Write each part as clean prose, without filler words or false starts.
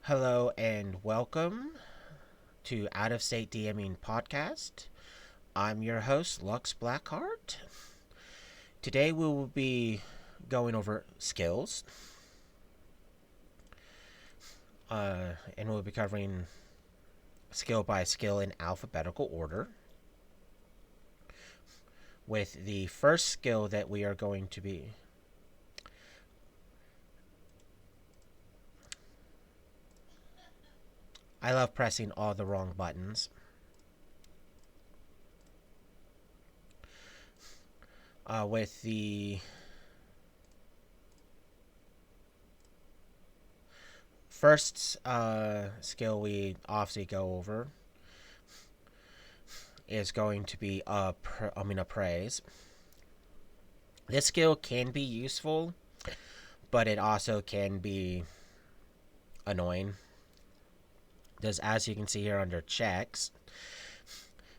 Hello and welcome to Out of State DMing Podcast. I'm your host, lluksblackheart. Today we will be going over skills, and we'll be covering skill by skill in alphabetical order. With the first skill that we are going to be I love pressing all the wrong buttons. With the first skill we obviously go over is going to be appraise. This skill can be useful, but it also can be annoying. Because as you can see here under checks,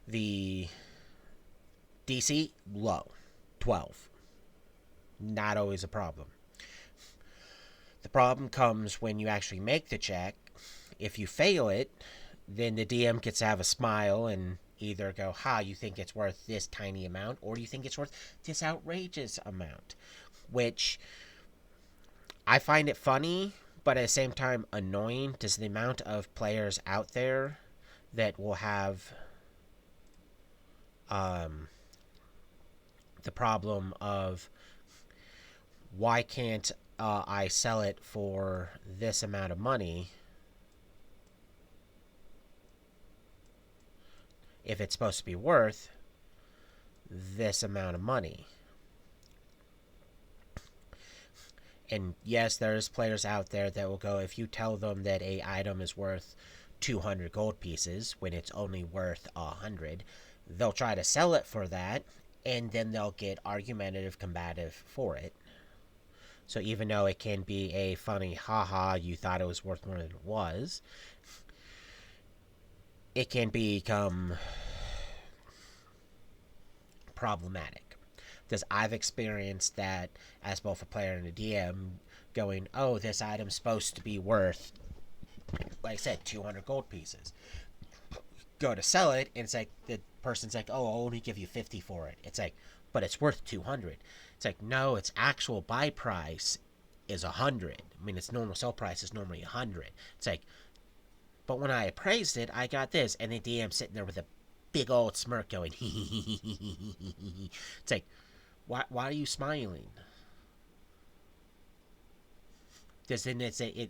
the DC low, 12. Not always a problem. The problem comes when you actually make the check. If you fail it, then the DM gets to have a smile and either go, ha, you think it's worth this tiny amount, or do you think it's worth this outrageous amount? Which I find it funny, but at the same time annoying. Does the amount of players out there that will have the problem of why can't I sell it for this amount of money if it's supposed to be worth this amount of money? And yes, there's players out there that will go, if you tell them that a item is worth 200 gold pieces when it's only worth 100, they'll try to sell it for that, and then they'll get argumentative, combative for it. So even though it can be a funny, haha, you thought it was worth more than it was, it can become problematic. Because I've experienced that as both a player and a DM, going, oh, this item's supposed to be worth, like I said, 200 gold pieces. Go to sell it, and it's like, the person's like, oh, I'll only give you 50 for it. It's like, but it's worth 200. It's like, no, its actual buy price is 100. I mean, its normal sell price is normally 100. It's like, but when I appraised it, I got this. And the DM sitting there with a big old smirk going, it's like, why are you smiling? Because then it's a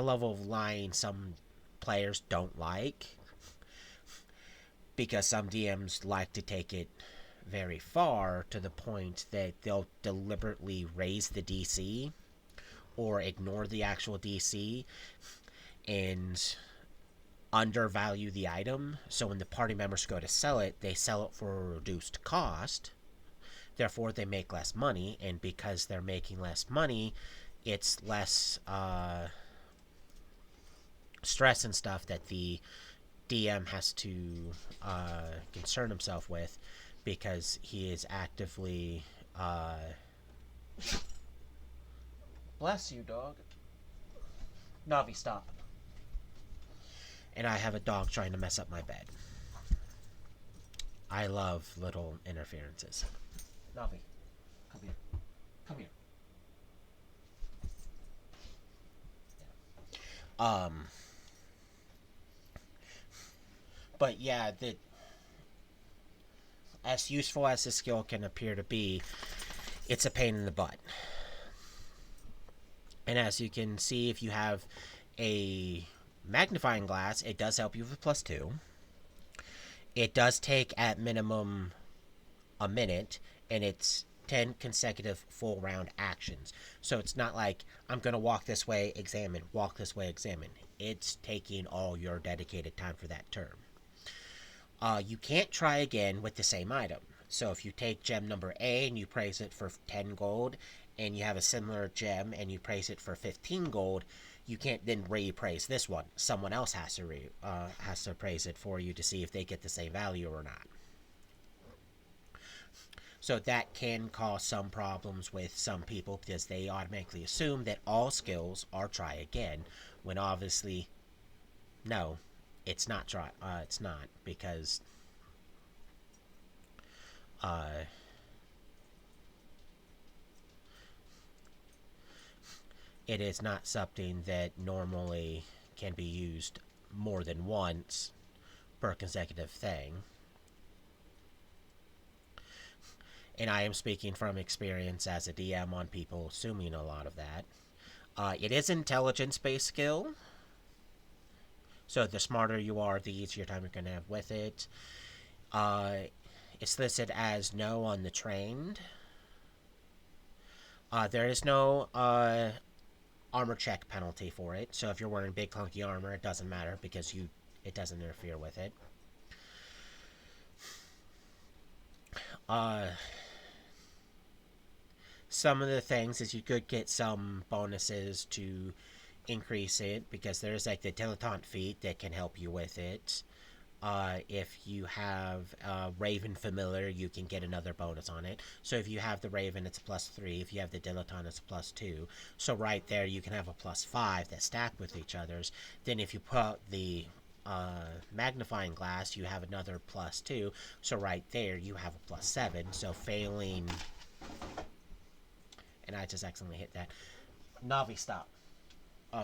level of lying some players don't like. Because some DMs like to take it very far to the point that they'll deliberately raise the DC or ignore the actual DC and undervalue the item. So when the party members go to sell it, they sell it for a reduced cost. Therefore, they make less money, and because they're making less money, it's less stress and stuff that the DM has to concern himself with, because he is actively bless you, dog. Navi, stop. And I have a dog trying to mess up my bed. I love little interferences. Navi, come here. Come here. But yeah, as useful as this skill can appear to be, it's a pain in the butt. And as you can see, if you have a magnifying glass, it does help you with +2. It does take at minimum a minute, and it's 10 consecutive full round actions. So it's not like, I'm going to walk this way, examine, walk this way, examine. It's taking all your dedicated time for that turn. You can't try again with the same item. So if you take gem number A and you praise it for 10 gold, and you have a similar gem and you praise it for 15 gold, you can't then repraise this one. Someone else has to praise it for you to see if they get the same value or not. So that can cause some problems with some people, because they automatically assume that all skills are try again, when obviously, no, it's not dry. It's not because uh, it is not something that normally can be used more than once per consecutive thing. And I am speaking from experience as a DM on people assuming a lot of that. It is intelligence based skill, so the smarter you are, the easier time you're going to have with it. Uh, it's listed as no on the trained. There is no armor check penalty for it, so if you're wearing big clunky armor, it doesn't matter because it doesn't interfere with it. Uh, some of the things is you could get some bonuses to increase it because there's like the dilettante feat that can help you with it. If you have Raven Familiar, you can get another bonus on it. So if you have the Raven, it's +3. If you have the Dilettante, it's +2. So right there, you can have a +5 that stack with each other's. Then if you put the magnifying glass, you have another +2. So right there, you have a +7. So failing, and I just accidentally hit that. Navi, stop.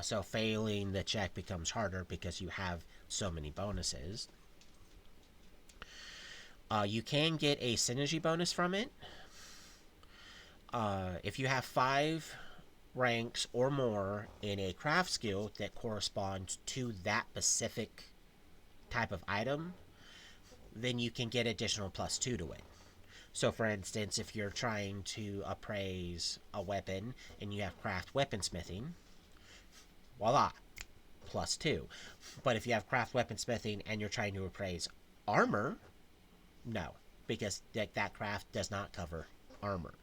So failing the check becomes harder because you have so many bonuses. You can get a synergy bonus from it. If you have 5 ranks or more in a craft skill that corresponds to that specific type of item, then you can get additional +2 to it. So, for instance, if you're trying to appraise a weapon and you have craft weaponsmithing, voila, +2. But if you have craft weaponsmithing and you're trying to appraise armor, no, because that craft does not cover armor.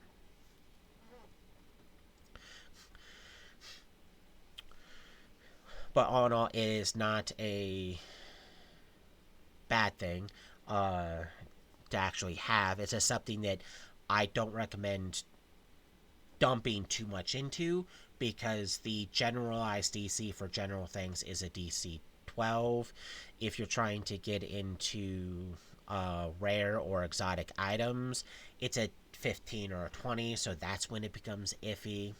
But all in all, it is not a bad thing to actually have. It's just something that I don't recommend dumping too much into because the generalized DC for general things is a DC 12. If you're trying to get into rare or exotic items, it's a 15 or a 20, so that's when it becomes iffy.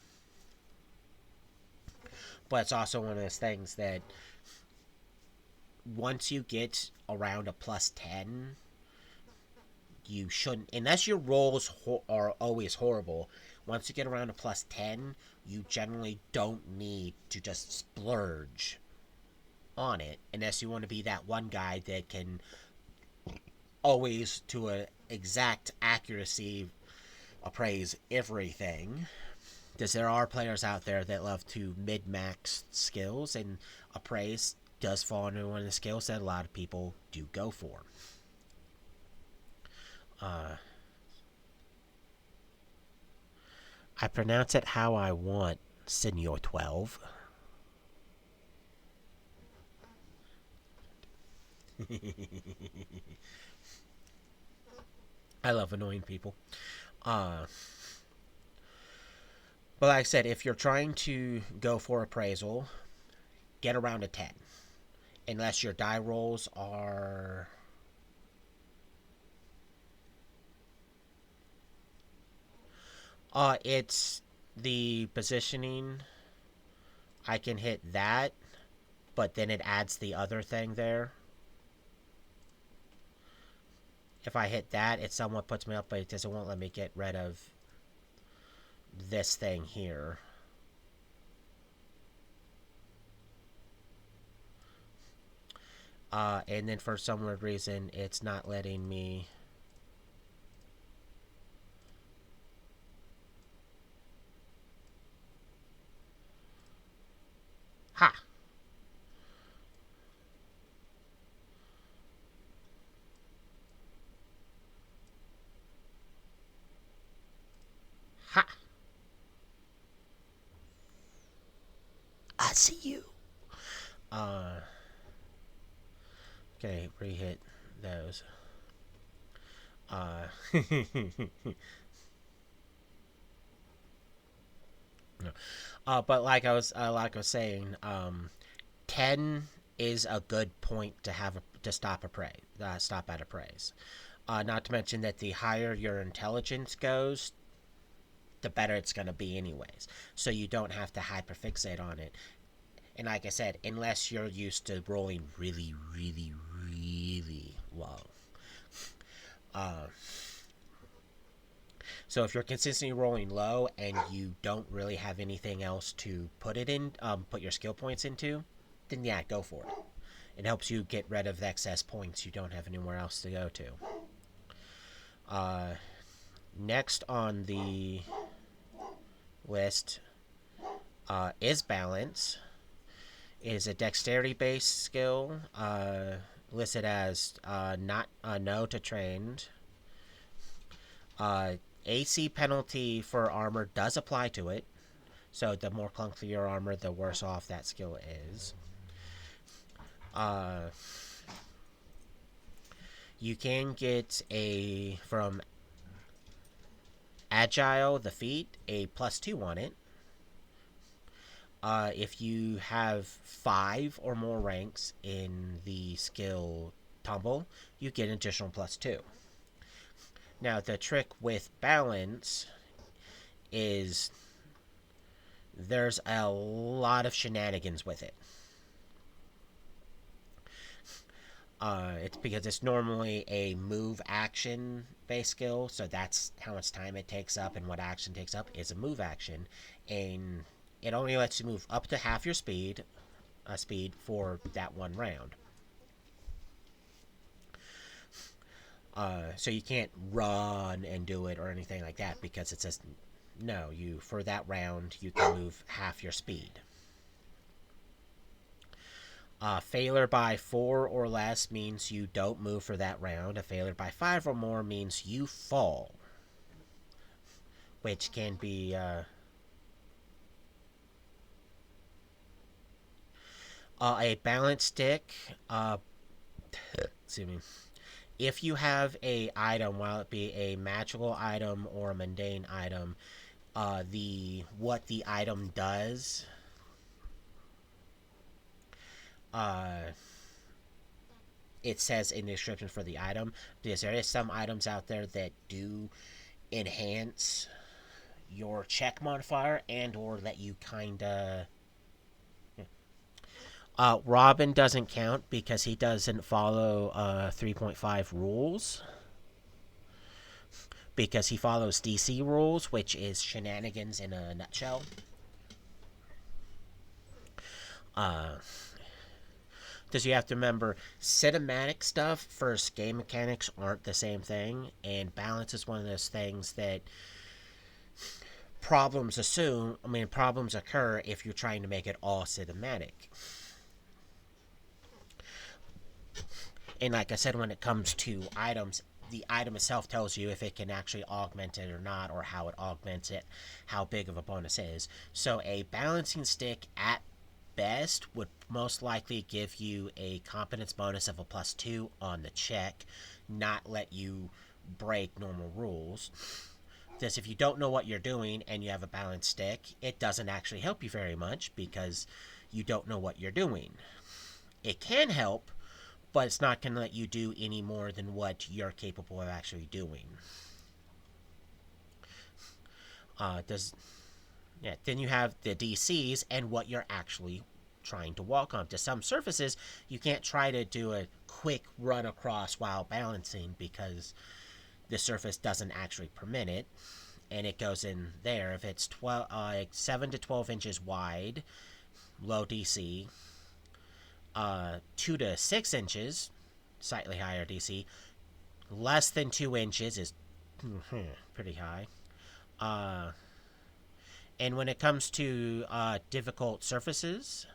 But it's also one of those things that once you get around a +10, you shouldn't, unless your rolls are always horrible. Once you get around a +10, you generally don't need to just splurge on it unless you want to be that one guy that can always, to an exact accuracy, appraise everything. Because there are players out there that love to mid-max skills, and appraise does fall under one of the skills that a lot of people do go for. I pronounce it how I want, Senor 12. I love annoying people. Uh, but like I said, if you're trying to go for appraisal, get around a 10. Unless your die rolls are... it's the positioning. I can hit that, but then it adds the other thing there. If I hit that, it somewhat puts me up, but it won't let me get rid of this thing here. And then for some weird reason, it's not letting me... Ha! Ha! I see you! Okay, re-hit those. Uh... but like I was saying, 10 is a good point to have to stop stop at a praise. Not to mention that the higher your intelligence goes, the better it's going to be anyways. So you don't have to hyperfixate on it. And like I said, unless you're used to rolling really, really, really low. Uh, so if you're consistently rolling low and you don't really have anything else to put it in, put your skill points into, then yeah, go for it. It helps you get rid of the excess points you don't have anywhere else to go to. Next on the list is balance. It is a dexterity-based skill listed as not no to trained. AC penalty for armor does apply to it, so the more clunky your armor, the worse off that skill is. You can get from Agile, the feat, a +2 on it. If you have 5 or more ranks in the skill tumble, you get an additional +2. Now, the trick with balance is there's a lot of shenanigans with it. It's because it's normally a move action based skill, so that's how much time it takes up, and what action takes up is a move action, and it only lets you move up to half your speed for that one round. So you can't run and do it or anything like that, because it says no, for that round you can move half your speed. Failure by 4 or less means you don't move for that round. A failure by 5 or more means you fall, which can be a balance stick. Excuse me. If you have a item, while it be a magical item or a mundane item, what the item does it says in the description for the item, because there is some items out there that do enhance your check modifier and or let you kinda Robin doesn't count because he doesn't follow 3.5 rules, because he follows DC rules, which is shenanigans in a nutshell. Because you have to remember, cinematic stuff versus game mechanics aren't the same thing, and balance is one of those things that problems occur if you're trying to make it all cinematic. And like I said, when it comes to items, the item itself tells you if it can actually augment it or not, or how it augments it, how big of a bonus is. So a balancing stick at best would most likely give you a competence bonus of a +2 on the check, not let you break normal rules. Because if you don't know what you're doing and you have a balanced stick, it doesn't actually help you very much because you don't know what you're doing. It can help, but it's not going to let you do any more than what you're capable of actually doing. Then you have the DCs and what you're actually trying to walk on. To some surfaces, you can't try to do a quick run across while balancing because the surface doesn't actually permit it, and it goes in there. If it's 7 to 12 inches wide, low DC, 2 to 6 inches, slightly higher DC, less than 2 inches is pretty high. And when it comes to difficult surfaces,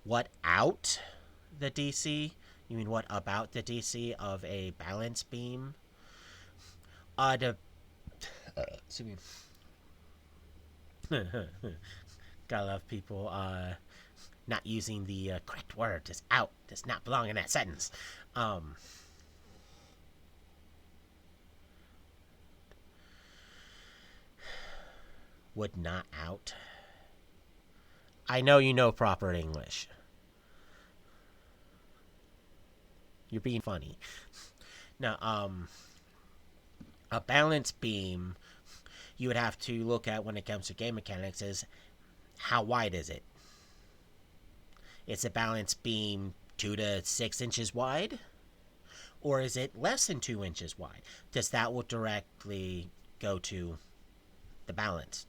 what out the DC? You mean what about the DC of a balance beam? Excuse me. Gotta love people not using the correct word. Just out does not belong in that sentence. Would not out. I know you know proper English. You're being funny. Now, a balance beam you would have to look at when it comes to game mechanics is how wide is it? Is a balance beam 2 to 6 inches wide? Or is it less than 2 inches wide? Because that will directly go to the balance.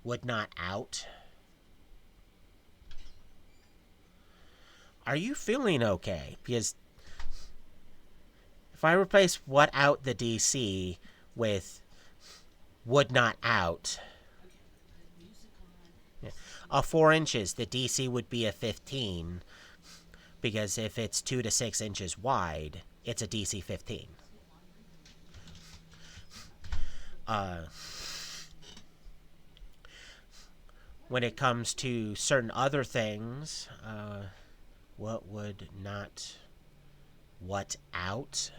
Would not out. Are you feeling okay? Because if I replace what out the DC with would not out, yeah, 4 inches, the DC would be a 15. Because if it's 2 to 6 inches wide, it's a DC 15. When it comes to certain other things, what would not what out?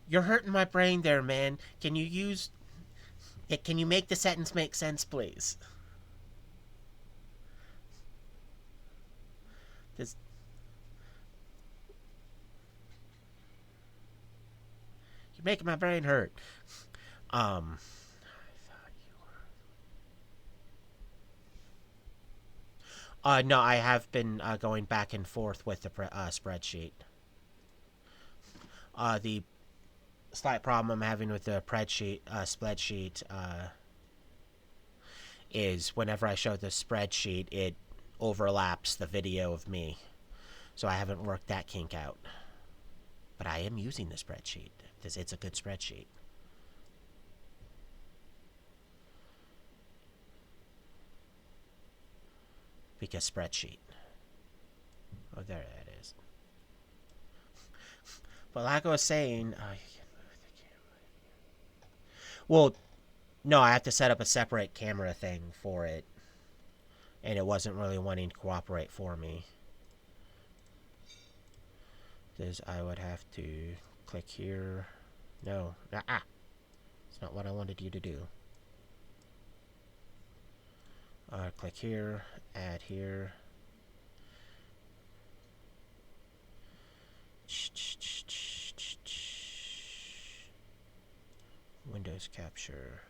You're hurting my brain there, man. Can you use it? Can you make the sentence make sense, please? This, you're making my brain hurt. No, I have been going back and forth with the spreadsheet. The slight problem I'm having with the spreadsheet is whenever I show the spreadsheet, it overlaps the video of me. So I haven't worked that kink out. But I am using the spreadsheet because it's a good spreadsheet. Because spreadsheet. Oh, there that is. But like I was saying, well, no, I have to set up a separate camera thing for it. And it wasn't really wanting to cooperate for me. Because I would have to click here. No. It's not what I wanted you to do. Click here. Add here. Windows capture.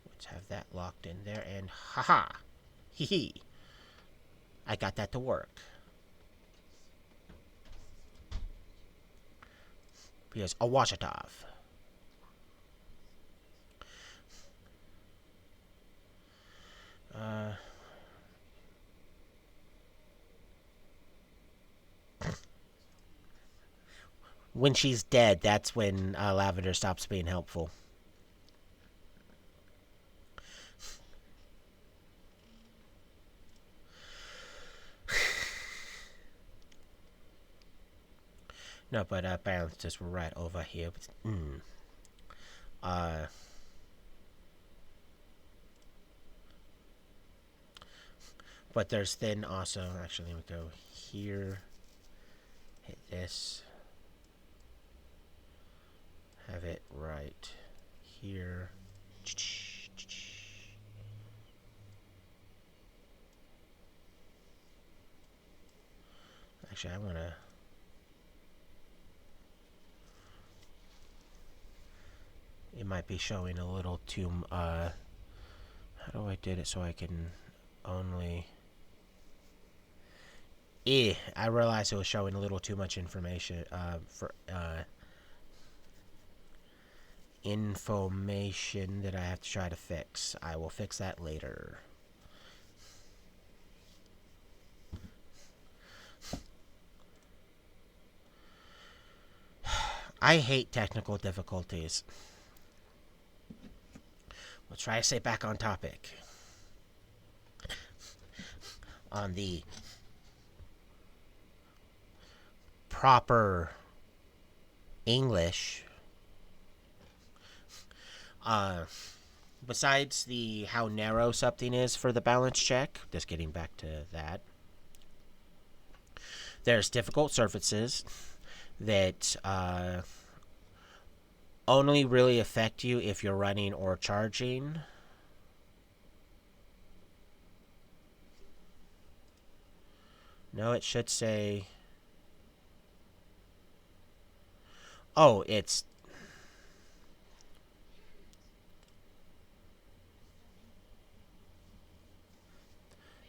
Let's have that locked in there, and haha, hee hee, I got that to work. Because a Washitov. When she's dead, that's when Lavender stops being helpful. No, but balances were right over here. But there's then also, actually, let me go here, hit this, have it right here. Actually, I want to... It might be showing a little too... how do I did it so I can only... I realized it was showing a little too much information for information that I have to try to fix. I will fix that later. I hate technical difficulties. We'll try to stay back on topic. On the proper English, uh, besides the how narrow something is for the balance check, just getting back to that, there's difficult surfaces that only really affect you if you're running or charging. No, it should say. Oh, it's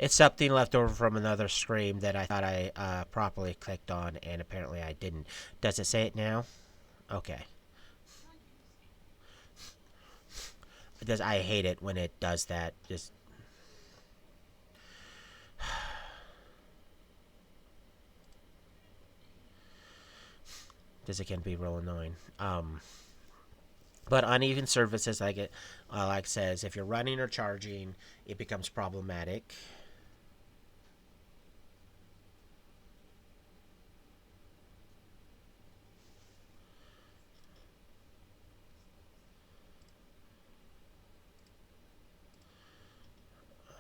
something left over from another stream that I thought I properly clicked on, and apparently I didn't. Does it say it now? Okay. I hate it when it does that. Just because it can be real annoying. But uneven surfaces, like says, if you're running or charging, it becomes problematic.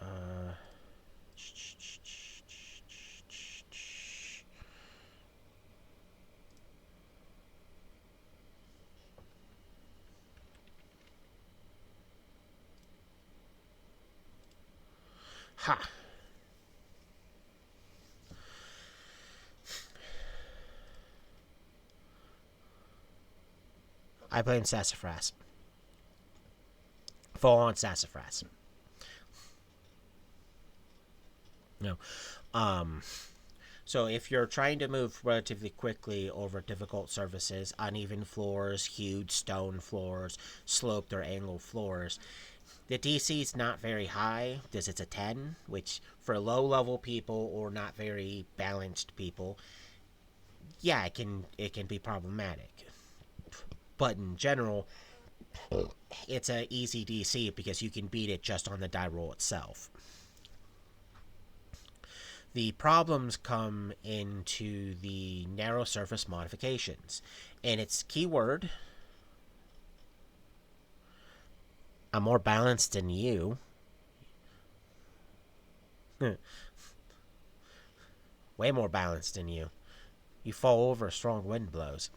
Uh, ha! I blame sassafras. Full on sassafras. No. Um, so if you're trying to move relatively quickly over difficult surfaces, uneven floors, huge stone floors, sloped or angled floors, the DC is not very high because it's a 10, which for low level people or not very balanced people, yeah, it can be problematic. But in general, it's a easy DC because you can beat it just on the die roll itself. The problems come into the narrow surface modifications. And its keyword, I'm more balanced than you. Way more balanced than you. You fall over, a strong wind blows.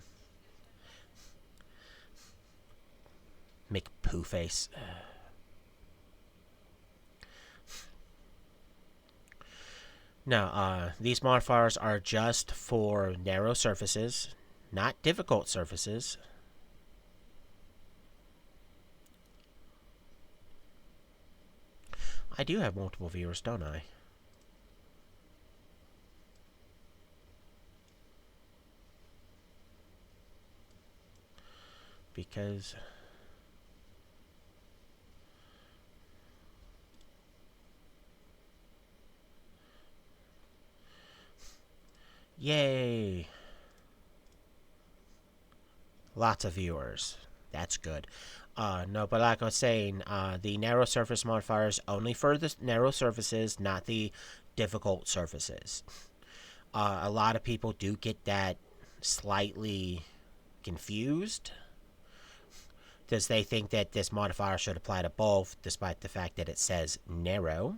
Make poo face. No, these modifiers are just for narrow surfaces, not difficult surfaces. I do have multiple viewers, don't I? Because yay! Lots of viewers. That's good. No, but like I was saying, the narrow surface modifier is only for the narrow surfaces, not the difficult surfaces. A lot of people do get that slightly confused because they think that this modifier should apply to both, despite the fact that it says narrow.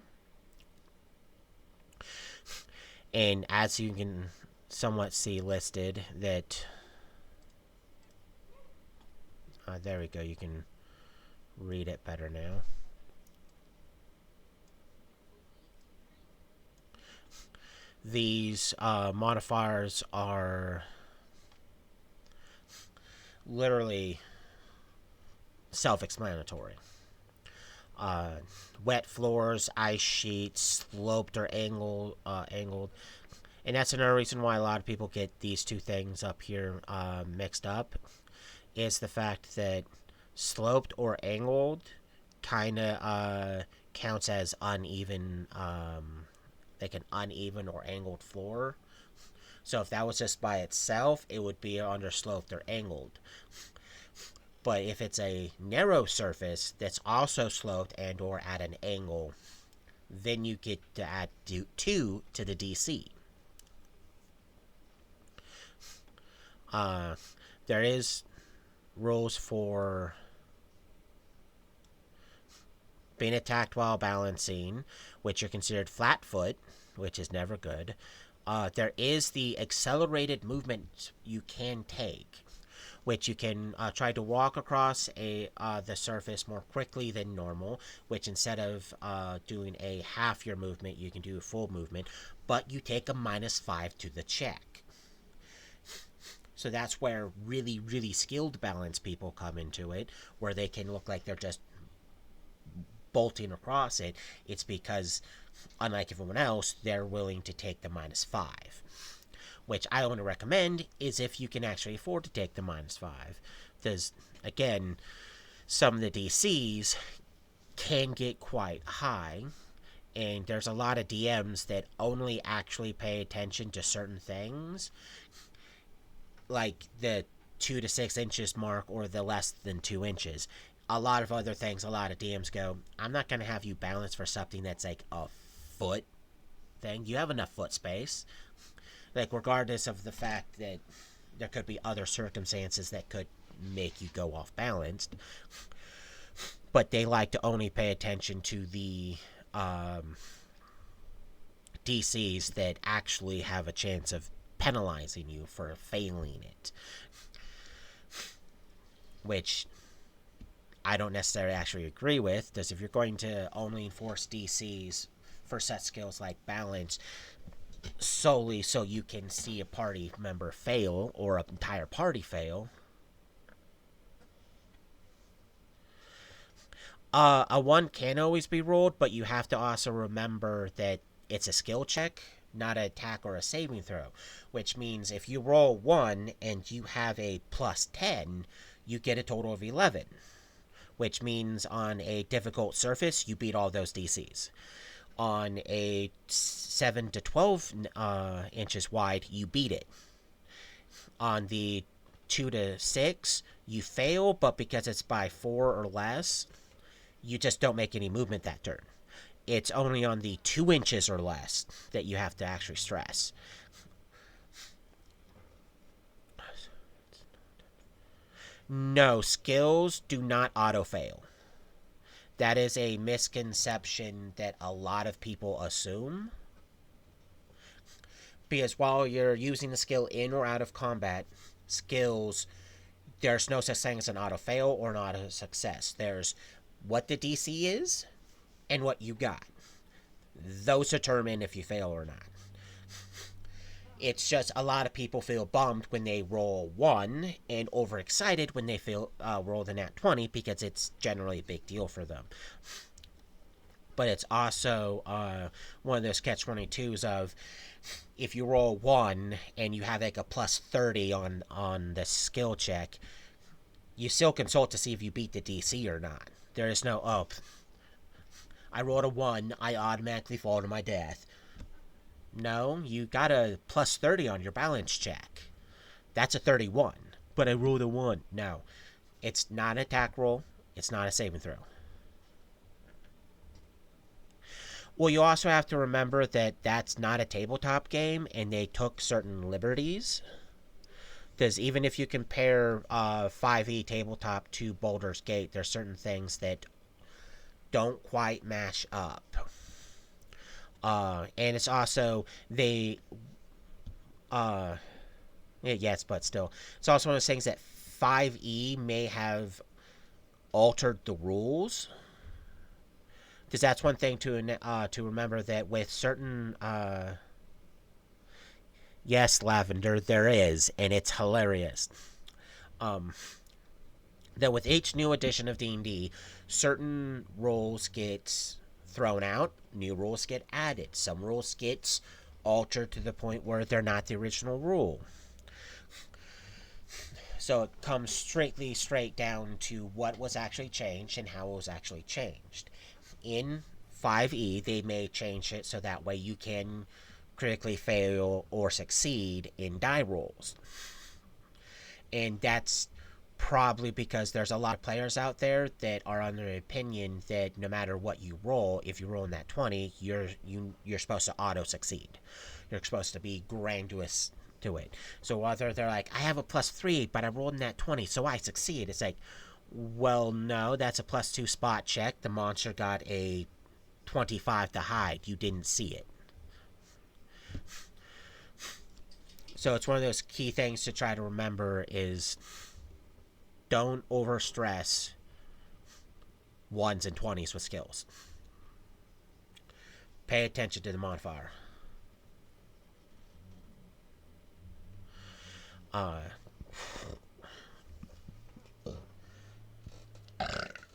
And as you can somewhat see listed, that there we go, you can read it better now. These modifiers are literally self-explanatory. Wet floors, ice sheets, sloped or angled. And that's another reason why a lot of people get these two things up here mixed up, is the fact that sloped or angled kind of counts as uneven, like an uneven or angled floor. So if that was just by itself, it would be undersloped or angled. But if it's a narrow surface that's also sloped and or at an angle, then you get to add 2 to the DC. There is rules for being attacked while balancing, which are considered flat foot, which is never good. There is the accelerated movement you can take, which you can try to walk across the surface more quickly than normal, which instead of doing a half your movement, you can do a full movement, but you take a -5 to the check. So that's where really, really skilled balance people come into it, where they can look like they're just bolting across it. It's because, unlike everyone else, they're willing to take the -5. Which I want to recommend is if you can actually afford to take the -5. Because, again, some of the DCs can get quite high, and there's a lot of DMs that only actually pay attention to certain things, like the 2 to 6 inches mark or the less than 2 inches. A lot of other things, a lot of DMs go, I'm not going to have you balance for something that's like a foot thing. You have enough foot space. Like, regardless of the fact that there could be other circumstances that could make you go off balanced. But they like to only pay attention to the DCs that actually have a chance of penalizing you for failing it. Which I don't necessarily actually agree with, because if you're going to only enforce DCs for set skills like balance solely so you can see a party member fail or an entire party fail, a 1 can always be rolled, but you have to also remember that it's a skill check, not an attack or a saving throw. Which means if you roll 1 and you have a +10, you get a total of 11. Which means on a difficult surface, you beat all those DCs. On a 7 to 12 inches wide, you beat it. On the 2 to 6, you fail, but because it's by 4 or less, you just don't make any movement that turn. It's only on the 2 inches or less that you have to actually stress. No, skills do not auto-fail. That is a misconception that a lot of people assume. Because while you're using the skill in or out of combat, skills, there's no such thing as an auto-fail or an auto-success. There's what the DC is and what you got. Those determine if you fail or not. It's just a lot of people feel bummed when they roll 1 and overexcited when they roll the nat 20 because it's generally a big deal for them. But it's also one of those catch-22s of if you roll 1 and you have like a +30 on the skill check, you still consult to see if you beat the DC or not. There is no, I rolled a 1, I automatically fall to my death. No, you got a +30 on your balance check. That's a 31. But I rolled a 1. No. It's not an attack roll. It's not a saving throw. Well, you also have to remember that that's not a tabletop game, and they took certain liberties. Because even if you compare 5e tabletop to Baldur's Gate, there's certain things that don't quite match up. And it's also, yes, but still. It's also one of those things that 5e may have altered the rules. Because that's one thing to remember, that with certain, yes, Lavender, there is, and it's hilarious. That with each new edition of D&D, certain rules get thrown out, new rules get added. Some rules get altered to the point where they're not the original rule. So it comes straight down to what was actually changed and how it was actually changed. In 5e, they may change it so that way you can critically fail or succeed in die rolls. And that's probably because there's a lot of players out there that are under the opinion that no matter what you roll, if you roll in that 20, you're supposed to auto succeed. You're supposed to be grandiose to it. So whether they're like, I have a +3, but I rolled in that 20, so I succeed. It's like, well, no, that's a +2 spot check. The monster got a 25 to hide. You didn't see it. So it's one of those key things to try to remember is don't overstress 1s and 20s with skills. Pay attention to the modifier.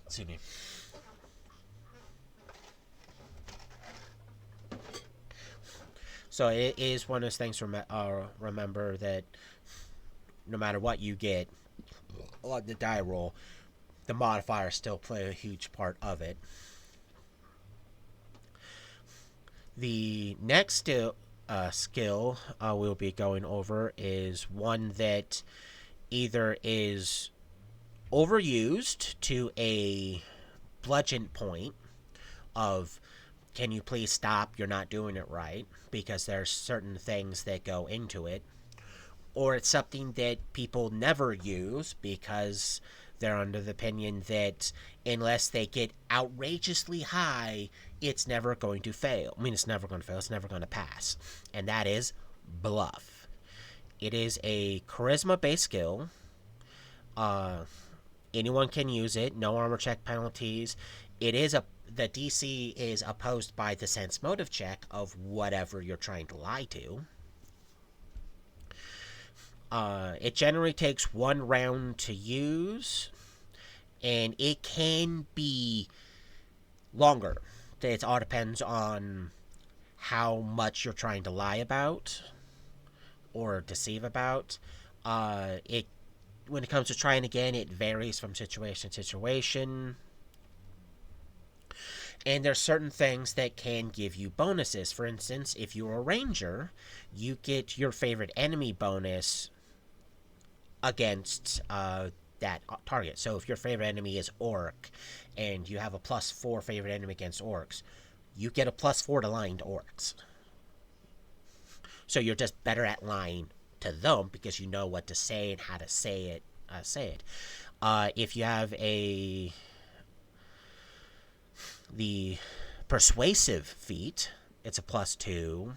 Excuse me. So it is one of those things to remember that no matter what you get on the die roll, the modifiers still play a huge part of it. The next skill we'll be going over is one that either is overused to a bludgeon point of, can you please stop, you're not doing it right, because there's certain things that go into it, or it's something that people never use because they're under the opinion that unless they get outrageously high, it's never going to fail. I mean, it's never going to fail, it's never going to pass. And that is bluff. It is a charisma-based skill. Anyone can use it. No armor check penalties. The DC is opposed by the sense motive check of whatever you're trying to lie to. It generally takes 1 round to use, and it can be longer. It all depends on how much you're trying to lie about or deceive about. When it comes to trying again, it varies from situation to situation. And there's certain things that can give you bonuses. For instance, if you're a ranger, you get your favorite enemy bonus against that target. So if your favorite enemy is orc, and you have a +4 favorite enemy against orcs, you get a +4 to lying to orcs. So you're just better at lying to them because you know what to say and how to say it. If you have the persuasive feat, it's a +2.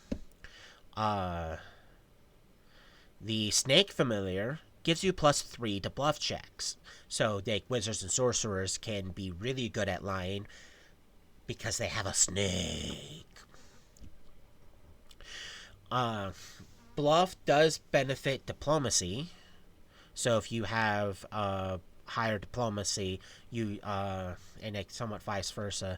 The snake familiar gives you +3 to bluff checks. So wizards and sorcerers can be really good at lying because they have a snake. Bluff does benefit diplomacy. So if you have higher diplomacy, and somewhat vice versa,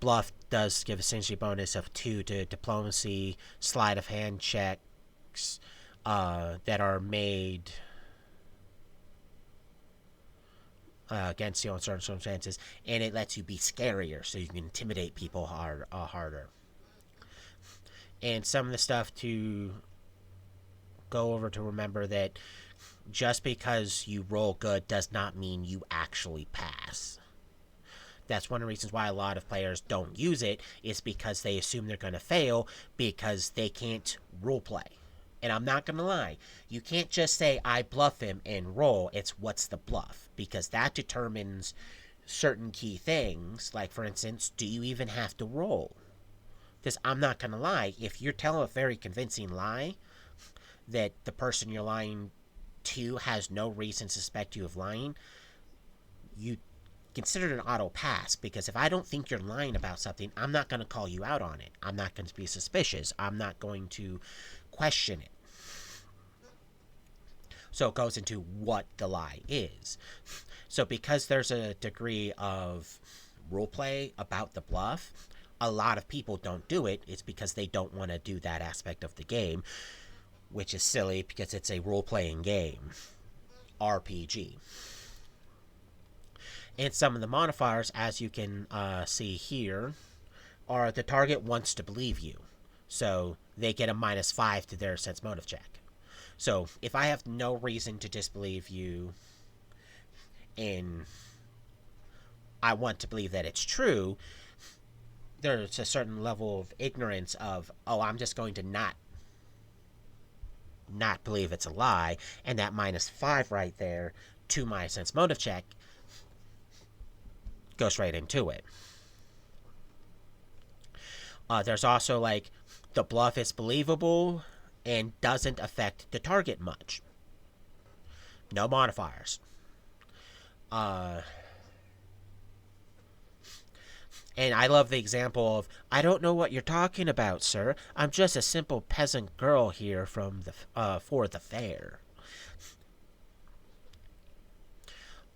bluff does give essentially a bonus of 2 to diplomacy, sleight of hand checks that are made against you in certain circumstances, and it lets you be scarier, so you can intimidate people harder. And some of the stuff to go over to remember that just because you roll good does not mean you actually pass. That's one of the reasons why a lot of players don't use it, is because they assume they're going to fail because they can't roleplay. And I'm not going to lie, you can't just say, I bluff him and roll. It's what's the bluff, because that determines certain key things. Like, for instance, do you even have to roll? Because I'm not going to lie, if you're telling a very convincing lie that the person you're lying to has no reason to suspect you of lying, you consider it an auto pass, because if I don't think you're lying about something, I'm not going to call you out on it. I'm not going to be suspicious. I'm not going to question it. So it goes into what the lie is. So because there's a degree of roleplay about the bluff, a lot of people don't do it. It's because they don't want to do that aspect of the game, which is silly because it's a role-playing game. RPG. And some of the modifiers, as you can see here, are the target wants to believe you. So they get a -5 to their sense motive check. So if I have no reason to disbelieve you and I want to believe that it's true, there's a certain level of ignorance of, oh, I'm just going to not believe it's a lie, and that -5 right there to my sense motive check goes right into it. There's also like the bluff is believable and doesn't affect the target much. No modifiers. And I love the example of, I don't know what you're talking about, sir. I'm just a simple peasant girl here from the for the fair.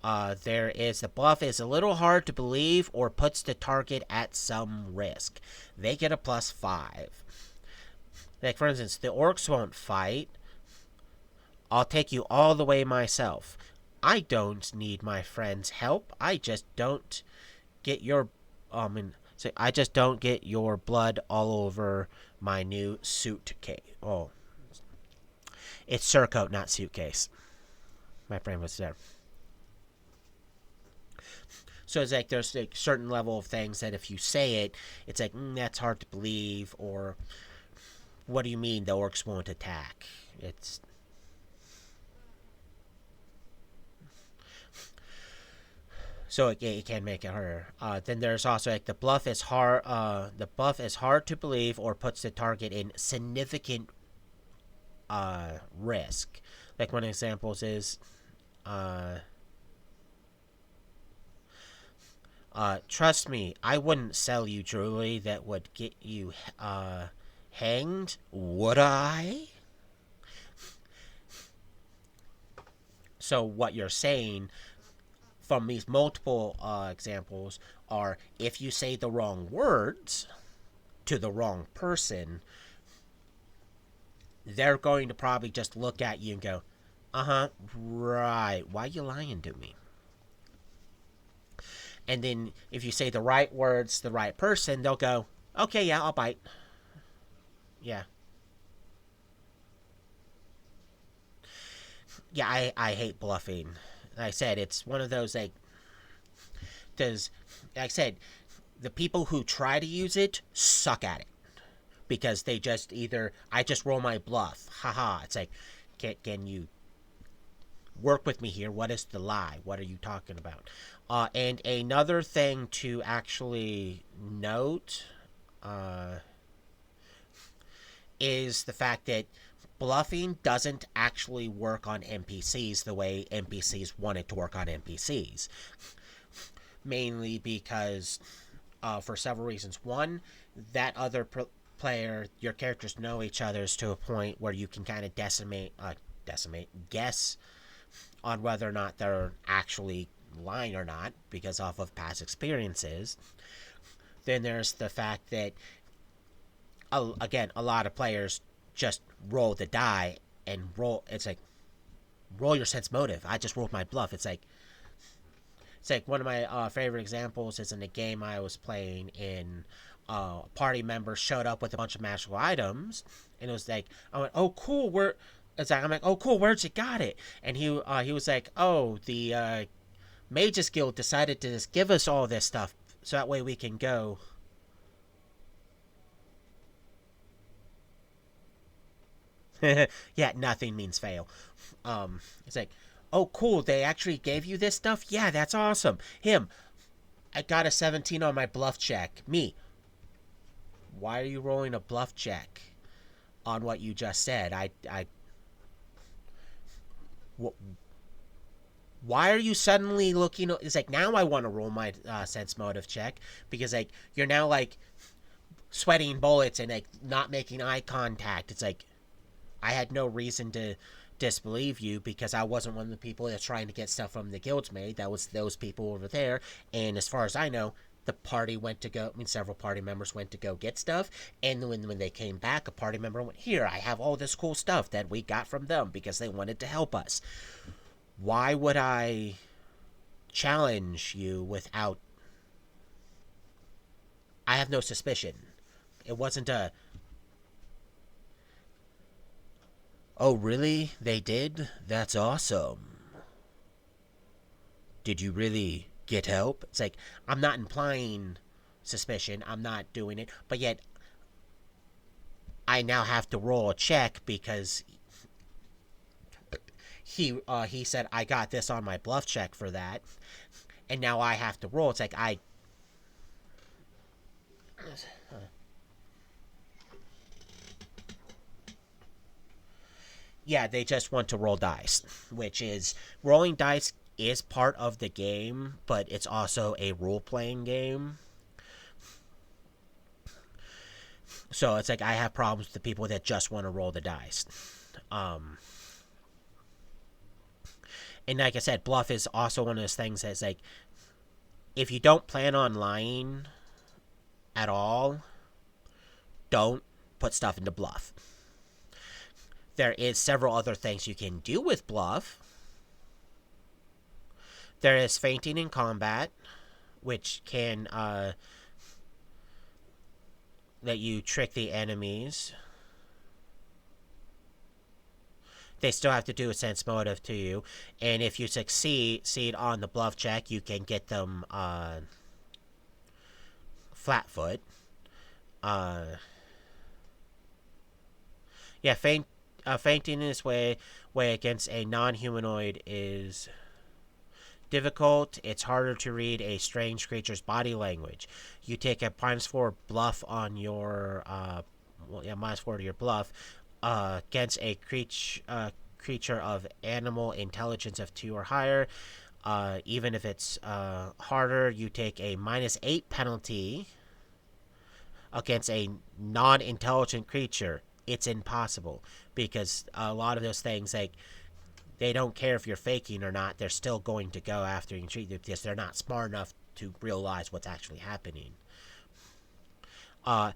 There is the bluff is a little hard to believe or puts the target at some risk. They get a +5. Like, for instance, the orcs won't fight. I'll take you all the way myself. I don't need my friend's help. I just don't get your I just don't get your blood all over my new suitcase. Oh, it's surcoat, not suitcase. My brain was there. So it's like there's a certain level of things that if you say it, it's like that's hard to believe, or what do you mean the orcs won't attack? It's so it can make it harder. Then there's also like the bluff is hard. The bluff is hard to believe or puts the target in significant risk. Like one of the examples is, trust me, I wouldn't sell you jewelry that would get you hanged, would I? So what you're saying from these multiple examples are, if you say the wrong words to the wrong person, they're going to probably just look at you and go, right, why are you lying to me? And then if you say the right words to the right person, they'll go, okay, yeah, I'll bite. Yeah. Yeah, I hate bluffing. Like I said, it's one of those, like I said, the people who try to use it suck at it. Because they just either, I just roll my bluff. Haha. It's like, can you work with me here? What is the lie? What are you talking about? And another thing to actually note is the fact that bluffing doesn't actually work on NPCs the way NPCs want it to work on NPCs. Mainly because, for several reasons. One, that other player, your characters know each other's to a point where you can kind of guess on whether or not they're actually lying or not, because off of past experiences. Then there's the fact that, again, a lot of players just roll the die and roll. It's like, roll your sense motive. I just rolled my bluff. It's like one of my favorite examples is in a game I was playing in. A party member showed up with a bunch of magical items, and it was like, I went, oh cool, I'm like, oh cool, where'd you got it? And he was like, oh, the Mages Guild decided to just give us all this stuff so that way we can go. Yeah, nothing means fail. It's like, oh cool, they actually gave you this stuff? Yeah, that's awesome. Him, I got a 17 on my bluff check. Me, why are you rolling a bluff check on what you just said? Why are you suddenly looking? It's like, now I want to roll my sense motive check, because like you're now like sweating bullets and like not making eye contact. It's like, I had no reason to disbelieve you because I wasn't one of the people that's trying to get stuff from the guilds made. That was those people over there. And as far as I know, the party went to go, several party members went to go get stuff. And when they came back, a party member went, here, I have all this cool stuff that we got from them because they wanted to help us. Why would I challenge you without... I have no suspicion. It wasn't a... Oh, really? They did? That's awesome. Did you really get help? It's like, I'm not implying suspicion. I'm not doing it. But yet, I now have to roll a check because he said I got this on my bluff check for that. And now I have to roll. It's like, yeah, they just want to roll dice, which is rolling dice is part of the game, but it's also a role playing game. So it's like I have problems with the people that just want to roll the dice. Um, and like I said, bluff is also one of those things that's like if you don't plan on lying at all, don't put stuff into bluff. There is several other things you can do with bluff. There is feinting in combat, which can let you trick the enemies. They still have to do a sense motive to you, and if you succeed on the bluff check, you can get them flat foot. Yeah, fainting in this way against a non-humanoid is difficult. It's harder to read a strange creature's body language. You take a -4 bluff on your -4 to your bluff against a creature of animal intelligence of 2 or higher. Even if it's harder, you take a -8 penalty against a non-intelligent creature. It's impossible because a lot of those things, like, they don't care if you're faking or not. They're still going to go after you and treat you because they're not smart enough to realize what's actually happening. Uh,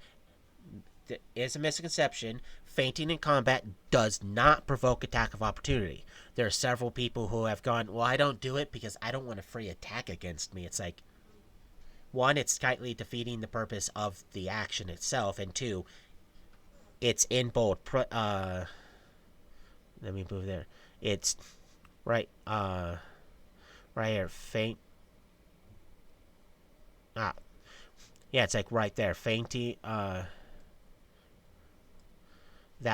there is a misconception. Fainting in combat does not provoke attack of opportunity. There are several people who have gone, well, I don't do it because I don't want a free attack against me. It's like, one, it's slightly defeating the purpose of the action itself, and two, it's in bold. Let me move there. It's right. Right here. Faint. Ah, yeah. It's like right there. Fainting. That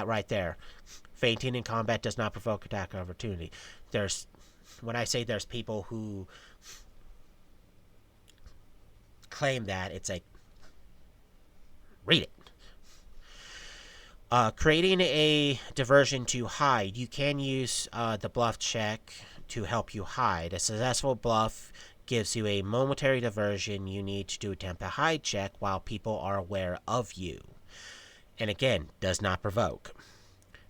right there. Fainting in combat does not provoke attack opportunity. There's, when I say there's people who claim that, it's like, read it. Creating a diversion to hide. You can use the bluff check to help you hide. A successful bluff gives you a momentary diversion. You need to attempt a hide check while people are aware of you. And again, does not provoke.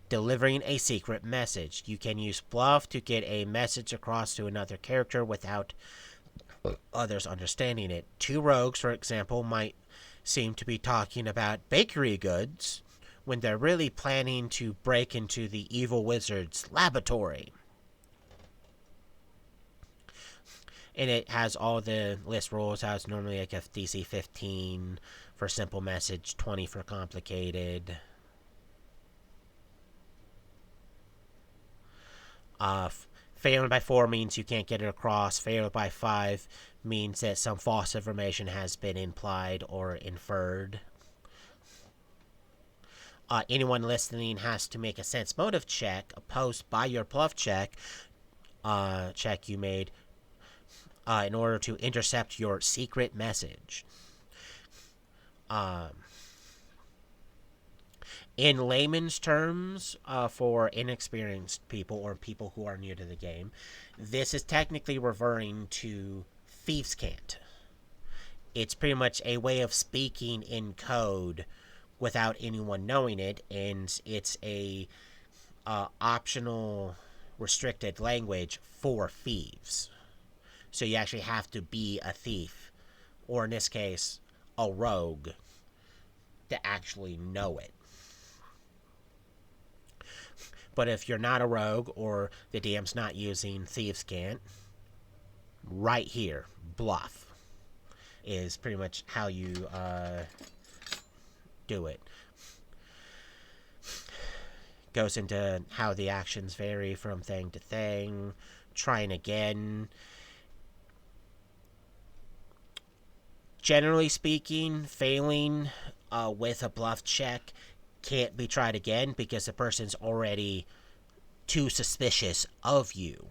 Delivering a secret message. You can use bluff to get a message across to another character without others understanding it. 2 rogues, for example, might seem to be talking about bakery goods when they're really planning to break into the evil wizard's laboratory. And it has all the list rules. How it's normally like a DC 15 for simple message, 20 for complicated. Failing by 4 means you can't get it across. Failing by 5 means that some false information has been implied or inferred. Anyone listening has to make a sense motive check opposed by your bluff check you made in order to intercept your secret message. In layman's terms, for inexperienced people or people who are new to the game, this is technically referring to thieves' cant. It's pretty much a way of speaking in code without anyone knowing it, and it's a optional restricted language for thieves. So you actually have to be a thief, or in this case, a rogue, to actually know it. But if you're not a rogue or the DM's not using thieves' cant, right here, bluff is pretty much how you do it. goes into how the actions vary from thing to thing. Trying again. Generally speaking, failing with a bluff check can't be tried again because the person's already too suspicious of you.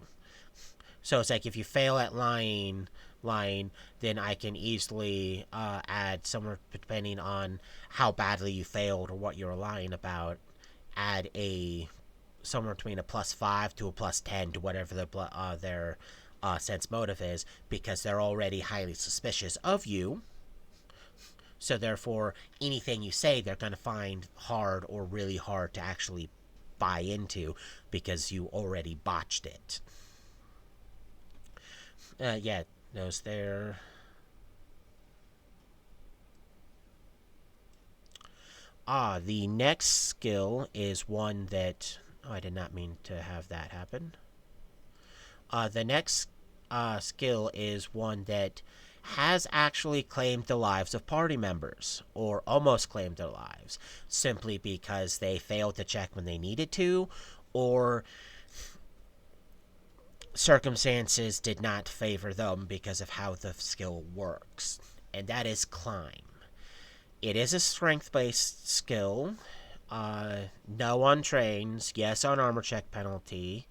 So it's like if you fail at lying, then I can easily add somewhere, depending on how badly you failed or what you're lying about, add a somewhere between a +5 to a +10 to whatever their sense motive is, because they're already highly suspicious of you. So therefore, anything you say, they're going to find hard or really hard to actually buy into because you already botched it. Yeah, those there. The next skill is one that... Oh, I did not mean to have that happen. The next skill is one that has actually claimed the lives of party members, or almost claimed their lives, simply because they failed to check when they needed to, or circumstances did not favor them because of how the skill works. And that is climb. It is a strength-based skill. No on trains, yes on armor check penalty.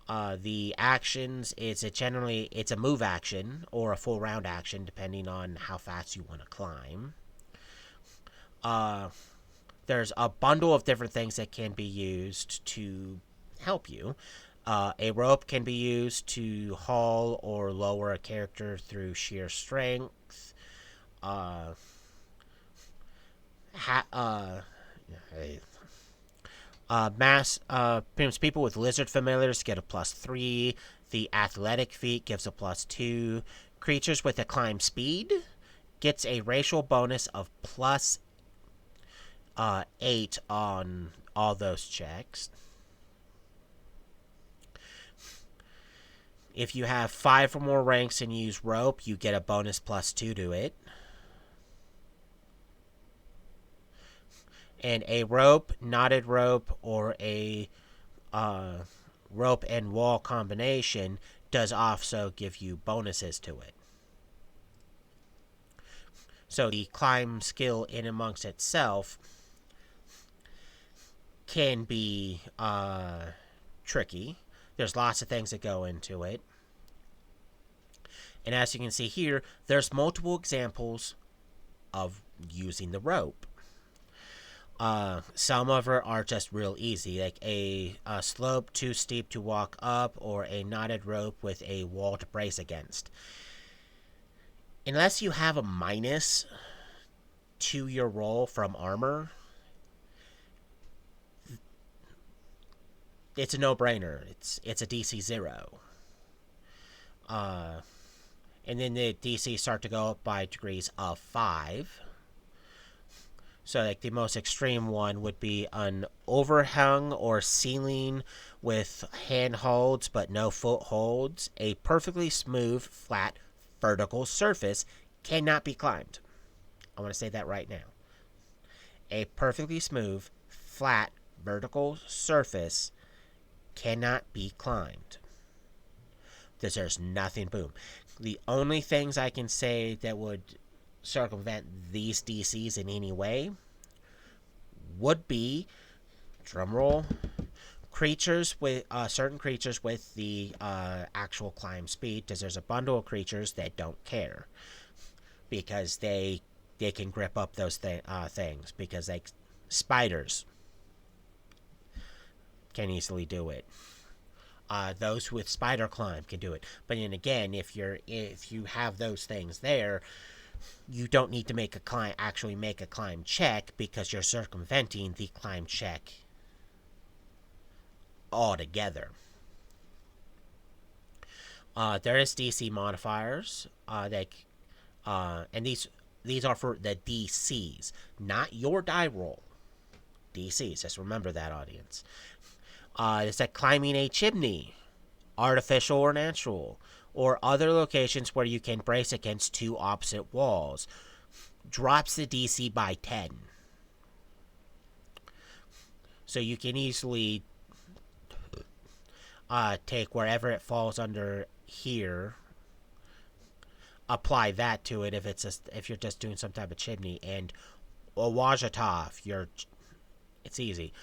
The actions, it's a move action or a full round action, depending on how fast you want to climb. There's a bundle of different things that can be used to help you. A rope can be used to haul or lower a character through sheer strength. People with lizard familiars get a +3. The athletic feat gives a +2. Creatures with a climb speed gets a racial bonus of +8 on all those checks. If you have 5 or more ranks and use rope, you get a bonus +2 to it. And a rope, knotted rope, or a rope and wall combination does also give you bonuses to it. So the climb skill in amongst itself can be tricky. There's lots of things that go into it. And as you can see here, there's multiple examples of using the rope. Some of them are just real easy, like a slope too steep to walk up, or a knotted rope with a wall to brace against. Unless you have a minus to your roll from armor, it's a no-brainer. It's a DC 0. And then the DC start to go up by degrees of 5. So, like, the most extreme one would be an overhang or ceiling with handholds but no footholds. A perfectly smooth, flat, vertical surface cannot be climbed. I want to say that right now. A perfectly smooth, flat, vertical surface cannot be climbed. There's nothing, boom. The only things I can say that would circumvent these DCs in any way would be, drumroll, creatures with certain creatures with the actual climb speed, because there's a bundle of creatures that don't care because they can grip up those things, because like spiders can easily do it. Those with spider climb can do it. But then again, if you have those things there, you don't need to actually make a climb check, because you're circumventing the climb check altogether. There is DC modifiers, and these are for the DCs, not your die roll. DCs, just remember that, audience. It's like climbing a chimney, artificial or natural, or other locations where you can brace against two opposite walls, drops the DC by 10. So you can easily take wherever it falls under here, apply that to it if you're just doing some type of chimney, and wash it off. It's easy.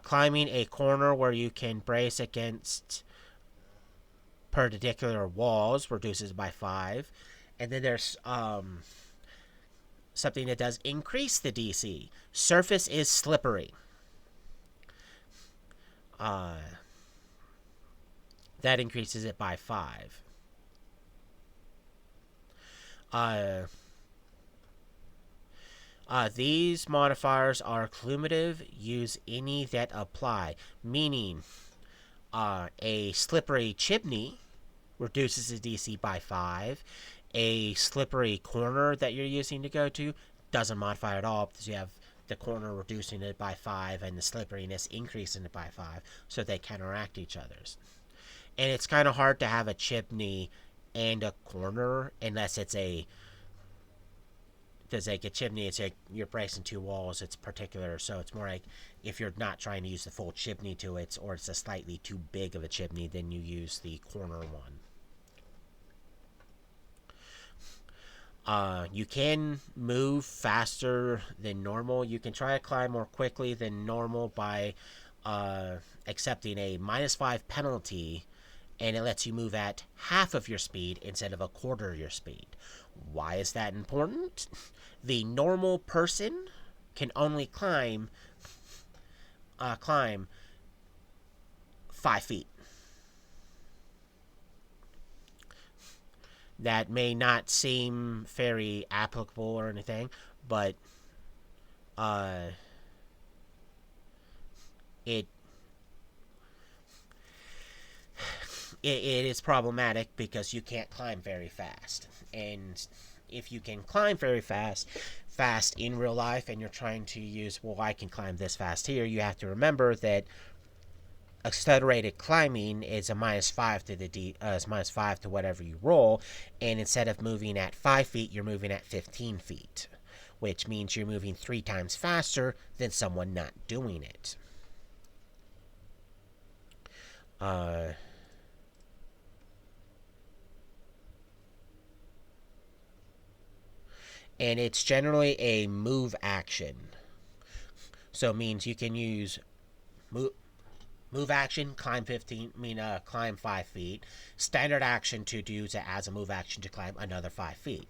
Climbing a corner where you can brace against perpendicular walls reduces by 5. And then there's something that does increase the DC. Surface is slippery. That increases it by 5. These modifiers are cumulative. Use any that apply. Meaning, a slippery chimney reduces the DC by 5. A slippery corner that you're using to go to doesn't modify at all because you have the corner reducing it by 5 and the slipperiness increasing it by 5, so they counteract each other's. And it's kind of hard to have a chimney and a corner unless it's a chimney, it's like you're bracing two walls, it's particular, so it's more like if you're not trying to use the full chimney to it, or it's a slightly too big of a chimney, then you use the corner one. You can move faster than normal. You can try to climb more quickly than normal by accepting a -5 penalty, and it lets you move at half of your speed instead of a quarter of your speed. Why is that important? The normal person can only climb 5 feet. That may not seem very applicable or anything, but it is problematic because you can't climb very fast. And if you can climb very fast in real life, and you're trying to use, well, I can climb this fast here, you have to remember that accelerated climbing is a -5 to is -5 to whatever you roll, and instead of moving at 5 feet, you're moving at 15 feet, which means you're moving 3 times faster than someone not doing it. And it's generally a move action. So it means you can use move action, climb 5 feet. Standard action to use it as a move action to climb another 5 feet.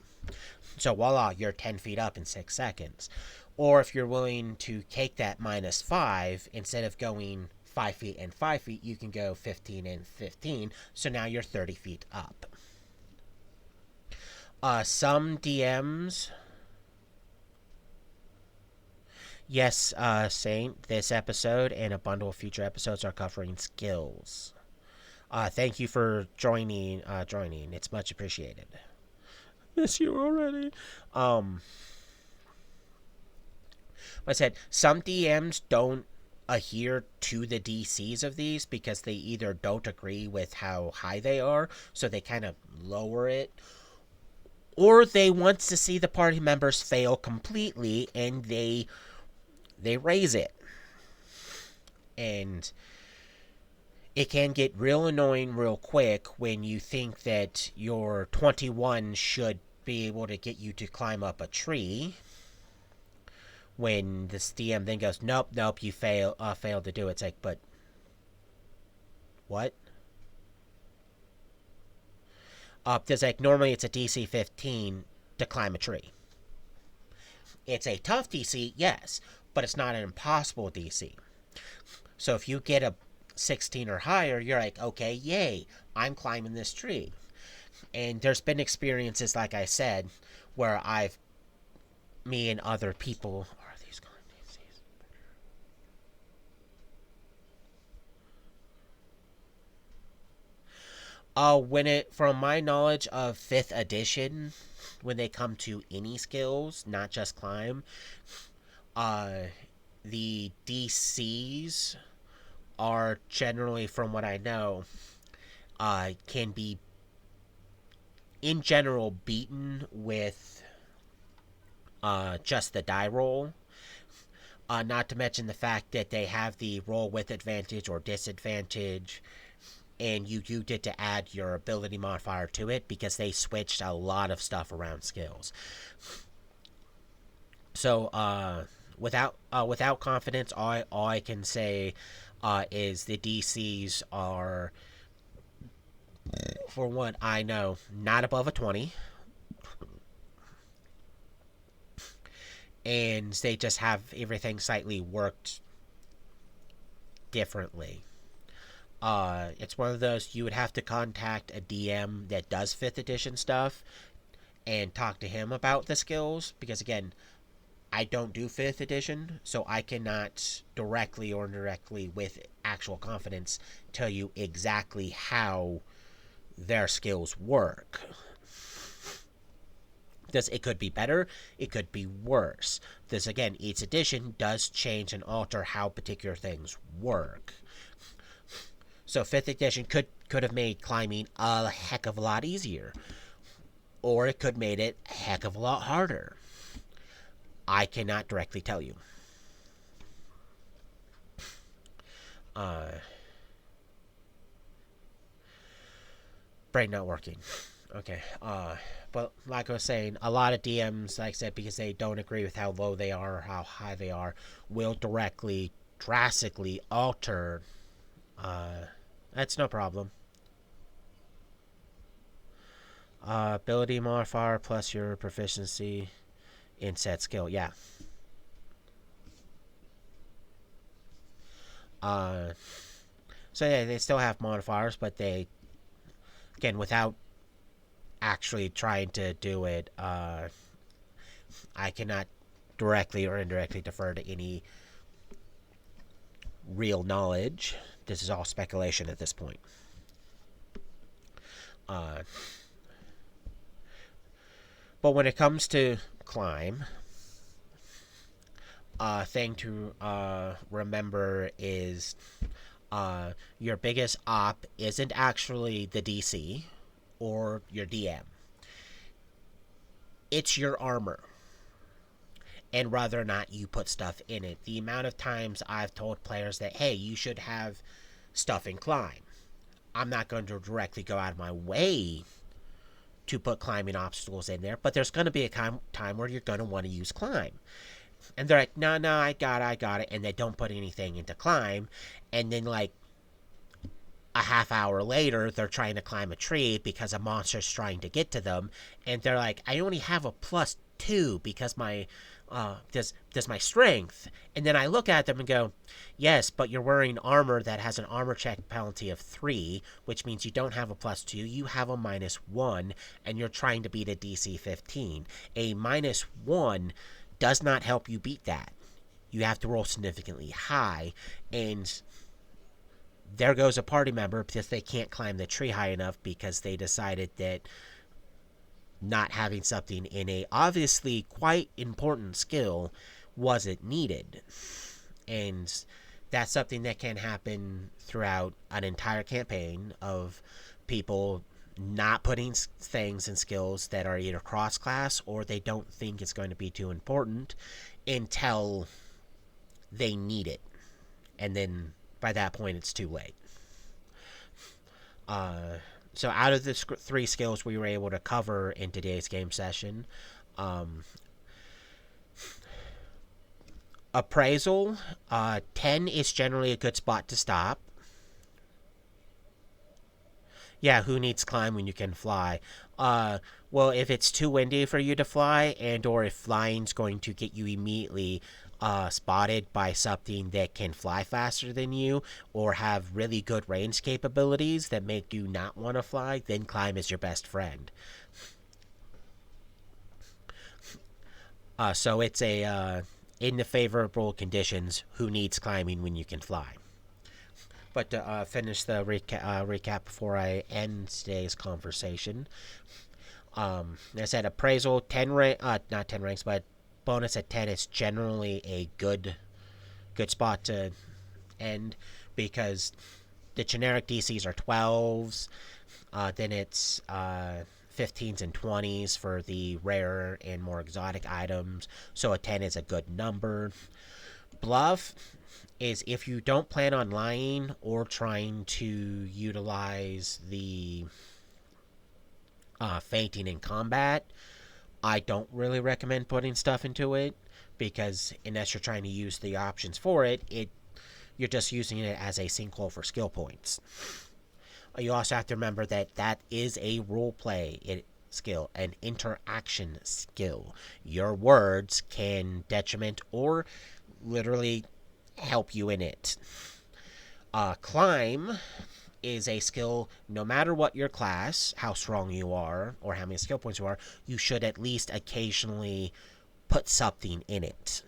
So voila, you're 10 feet up in 6 seconds. Or if you're willing to take that -5, instead of going 5 feet and 5 feet, you can go 15 and 15. So now you're 30 feet up. Some DMs... Yes, Saint, this episode and a bundle of future episodes are covering skills. Thank you for joining. It's much appreciated. Miss you already. Like I said, some DMs don't adhere to the DCs of these because they either don't agree with how high they are, so they kind of lower it, or they want to see the party members fail completely and they raise it. And it can get real annoying real quick when you think that your 21 should be able to get you to climb up a tree, when this DM then goes, nope, you failed to do it. It's like, but what? Because like normally it's a DC 15 to climb a tree. It's a tough DC, yes, but it's not an impossible DC. So if you get a 16 or higher, you're like, okay, yay, I'm climbing this tree. And there's been experiences, like I said, where me and other people... Are these climbing DCs? From my knowledge of 5th edition, when they come to any skills, not just climb, the DCs are generally, from what I know, can be in general beaten with just the die roll. Not to mention the fact that they have the roll with advantage or disadvantage, and you used it to add your ability modifier to it because they switched a lot of stuff around skills. So without confidence, all I can say is the DCs are, for what I know, not above a 20. And they just have everything slightly worked differently. It's one of those you would have to contact a DM that does 5th edition stuff and talk to him about the skills, because again, I don't do 5th edition, so I cannot directly or indirectly with actual confidence tell you exactly how their skills work. Because it could be better, it could be worse. This, again, each edition does change and alter how particular things work. So 5th edition could have made climbing a heck of a lot easier. Or it could have made it a heck of a lot harder. I cannot directly tell you. Brain not working. Okay. But like I was saying, a lot of DMs, like I said, because they don't agree with how low they are or how high they are, will directly, drastically alter. That's no problem. Ability modifier plus your proficiency in said skill. Yeah. So yeah, they still have modifiers, but they, again, without actually trying to do it, I cannot directly or indirectly defer to any real knowledge. This is all speculation at this point. But when it comes to climb, thing to remember is your biggest op isn't actually the DC or your DM. It's your armor. And whether or not you put stuff in it. The amount of times I've told players that, hey, you should have stuff in climb. I'm not going to directly go out of my way to put climbing obstacles in there, but there's going to be a time where you're going to want to use climb. And they're like, no, I got it. And they don't put anything into climb. And then, like, a half hour later, they're trying to climb a tree because a monster's trying to get to them. And they're like, I only have a +2 because my does my strength. And then I look at them and go, yes, but you're wearing armor that has an armor check penalty of 3, which means you don't have a +2, you have a -1, and you're trying to beat a DC 15. A -1 does not help you beat that. You have to roll significantly high, and there goes a party member because they can't climb the tree high enough because they decided that not having something in a obviously quite important skill wasn't needed. And that's something that can happen throughout an entire campaign of people not putting things and skills that are either cross-class or they don't think it's going to be too important until they need it. And then by that point, it's too late. So out of the 3 skills we were able to cover in today's game session, appraisal, 10 is generally a good spot to stop. Yeah, who needs climb when you can fly? Well, if it's too windy for you to fly, and or if flying's going to get you immediately spotted by something that can fly faster than you or have really good range capabilities that make you not want to fly, then climb is your best friend. So it's a in the favorable conditions, who needs climbing when you can fly? But to finish the recap before I end today's conversation, I said appraisal 10 not 10 ranks, but bonus at 10 is generally a good spot to end because the generic DCs are 12s, then it's 15s and 20s for the rarer and more exotic items, so a 10 is a good number. Bluff is if you don't plan on lying or trying to utilize the fainting in combat. I don't really recommend putting stuff into it because unless you're trying to use the options for it, you're just using it as a sinkhole for skill points. You also have to remember that that is a role play skill, an interaction skill. Your words can detriment or literally help you in it. Climb is a skill, no matter what your class, how strong you are, or how many skill points you are, you should at least occasionally put something in it.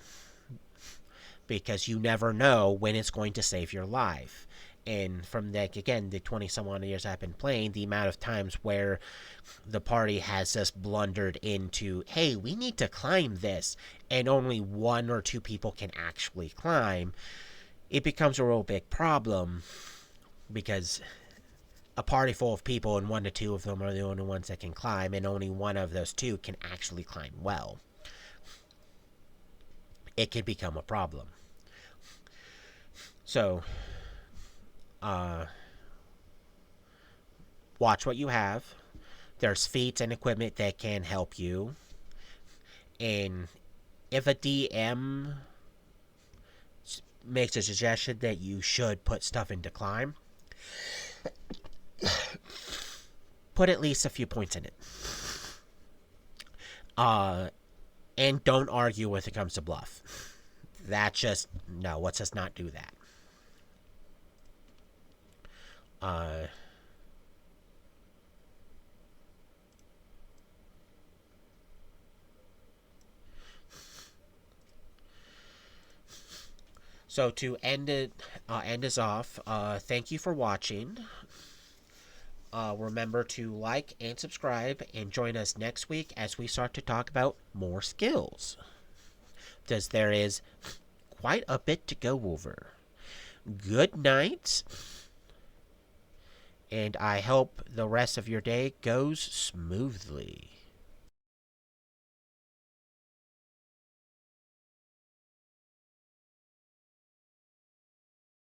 Because you never know when it's going to save your life. And from the 20 some odd years I've been playing, the amount of times where the party has just blundered into, hey, we need to climb this, and only one or two people can actually climb, it becomes a real big problem because a party full of people and 1 to 2 of them are the only ones that can climb, and only one of those 2 can actually climb well. It could become a problem. So, watch what you have. There's feats and equipment that can help you. And if a DM makes a suggestion that you should put stuff into climb, put at least a few points in it. And don't argue when it comes to bluff. That just, no, let's just not do that. So to end us off, thank you for watching. Remember to like and subscribe and join us next week as we start to talk about more skills. Because there is quite a bit to go over. Good night. And I hope the rest of your day goes smoothly.